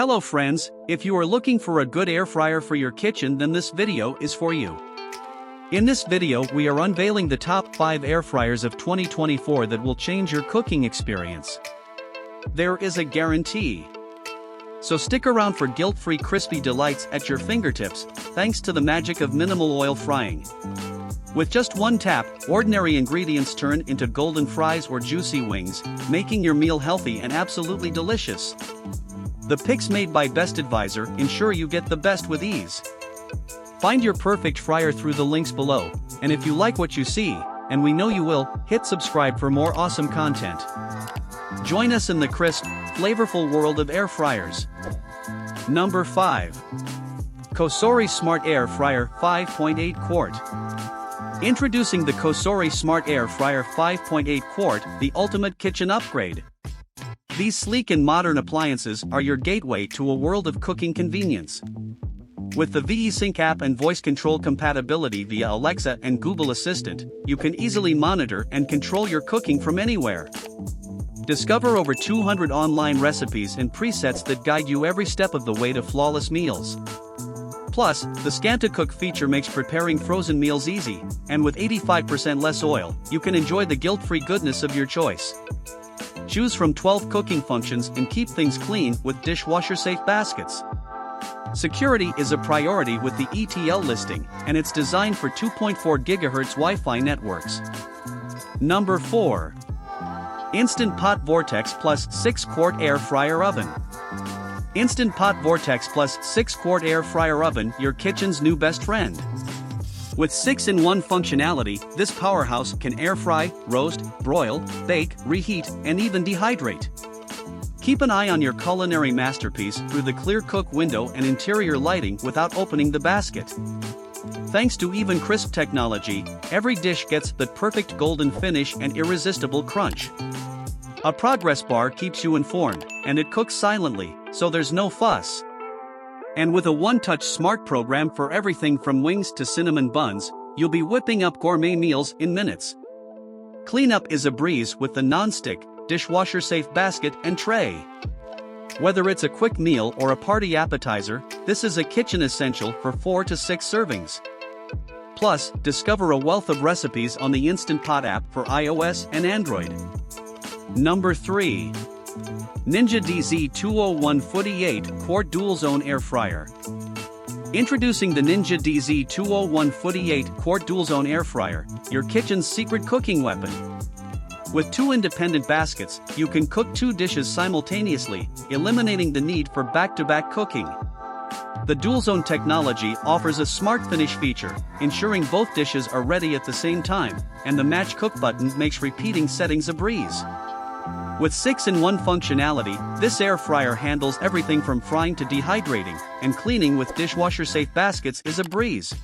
Hello friends, if you are looking for a good air fryer for your kitchen, then this video is for you. In this video we are unveiling the top 5 air fryers of 2024 that will change your cooking experience. There is a guarantee. So stick around for guilt-free crispy delights at your fingertips, thanks to the magic of minimal oil frying. With just one tap, ordinary ingredients turn into golden fries or juicy wings, making your meal healthy and absolutely delicious. The picks made by Best Advisor ensure you get the best with ease. Find your perfect fryer through the links below, and if you like what you see, and we know you will, hit subscribe for more awesome content. Join us in the crisp, flavorful world of air fryers. Number 5. Cosori Smart Air Fryer 5.8 Quart. Introducing the Cosori Smart Air Fryer 5.8 Quart, the ultimate kitchen upgrade. These sleek and modern appliances are your gateway to a world of cooking convenience. With the VORTEX app and voice control compatibility via Alexa and Google Assistant, you can easily monitor and control your cooking from anywhere. Discover over 200 online recipes and presets that guide you every step of the way to flawless meals. Plus, the Scan-to-Cook feature makes preparing frozen meals easy, and with 85% less oil, you can enjoy the guilt-free goodness of your choice. Choose from 12 cooking functions and keep things clean with dishwasher-safe baskets. Security is a priority with the ETL listing, and it's designed for 2.4 GHz Wi-Fi networks. Number 4. Instant Pot VORTEX Plus 6 Quart Air Fryer Oven. Instant Pot VORTEX Plus 6 Quart Air Fryer Oven, your kitchen's new best friend. With 6-in-1 functionality, this powerhouse can air fry, roast, broil, bake, reheat, and even dehydrate. Keep an eye on your culinary masterpiece through the clear cook window and interior lighting without opening the basket. Thanks to Even Crisp technology, every dish gets the perfect golden finish and irresistible crunch. A progress bar keeps you informed, and it cooks silently, so there's no fuss. And with a one-touch smart program for everything from wings to cinnamon buns, you'll be whipping up gourmet meals in minutes. Cleanup is a breeze with the non-stick, dishwasher-safe basket and tray. Whether it's a quick meal or a party appetizer, this is a kitchen essential for 4 to 6 servings. Plus, discover a wealth of recipes on the Instant Pot app for iOS and Android. Number 3. Ninja DZ201 FOODI 8 Quart Dual Zone Air Fryer. Introducing the Ninja DZ201 FOODI 8 Quart Dual Zone Air Fryer, your kitchen's secret cooking weapon. With 2 independent baskets, you can cook 2 dishes simultaneously, eliminating the need for back-to-back cooking. The dual zone technology offers a smart finish feature, ensuring both dishes are ready at the same time, and the match cook button makes repeating settings a breeze. With 6-in-1 functionality, this air fryer handles everything from frying to dehydrating, and cleaning with dishwasher-safe baskets is a breeze.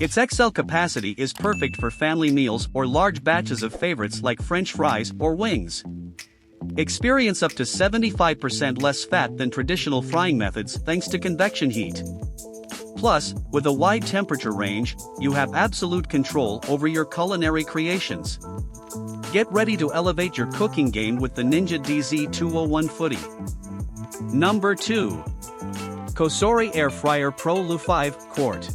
Its XL capacity is perfect for family meals or large batches of favorites like French fries or wings. Experience up to 75% less fat than traditional frying methods thanks to convection heat. Plus, with a wide temperature range, you have absolute control over your culinary creations. Get ready to elevate your cooking game with the Ninja DZ201 FOODI. Number 2. Cosori Air Fryer Pro Lu 5 Quart.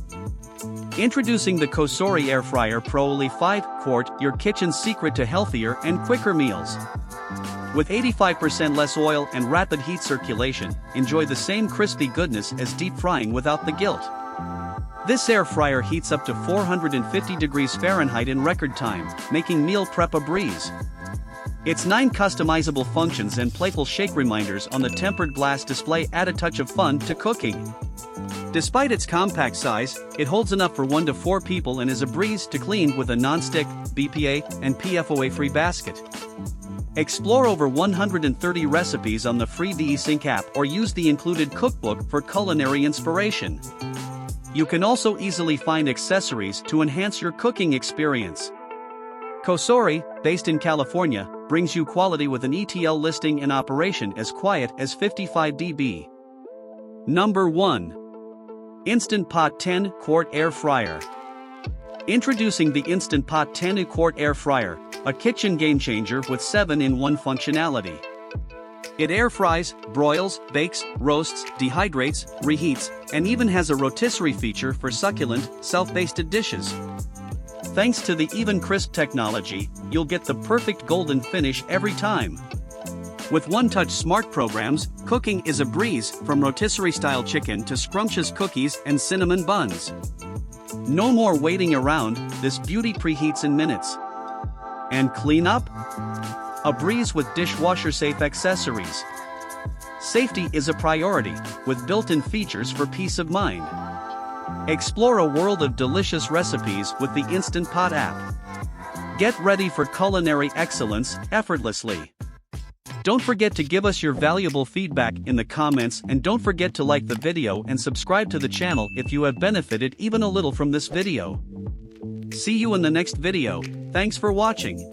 Introducing the Cosori Air Fryer Pro Lu 5 Quart, your kitchen's secret to healthier and quicker meals. With 85% less oil and rapid heat circulation, enjoy the same crispy goodness as deep frying without the guilt. This air fryer heats up to 450 degrees Fahrenheit in record time, making meal prep a breeze. Its 9 customizable functions and playful shake reminders on the tempered glass display add a touch of fun to cooking. Despite its compact size, it holds enough for 1 to 4 people and is a breeze to clean with a non-stick, BPA, and PFOA-free basket. Explore over 130 recipes on the free VORTEX app or use the included cookbook for culinary inspiration. You can also easily find accessories to enhance your cooking experience. Cosori, based in California, brings you quality with an ETL listing in operation as quiet as 55 dB. Number 1. Instant Pot 10 Quart Air Fryer. Introducing the Instant Pot 10 Quart Air Fryer, a kitchen game changer with 7-in-1 functionality. It air fries, broils, bakes, roasts, dehydrates, reheats, and even has a rotisserie feature for succulent, self-basted dishes. Thanks to the Even Crisp technology, you'll get the perfect golden finish every time. With one-touch smart programs, cooking is a breeze, from rotisserie-style chicken to scrumptious cookies and cinnamon buns. No more waiting around, this beauty preheats in minutes. And clean up? A breeze with dishwasher-safe accessories. Safety is a priority, with built-in features for peace of mind. Explore a world of delicious recipes with the Instant Pot app. Get ready for culinary excellence effortlessly. Don't forget to give us your valuable feedback in the comments, and don't forget to like the video and subscribe to the channel if you have benefited even a little from this video. See you in the next video. Thanks for watching.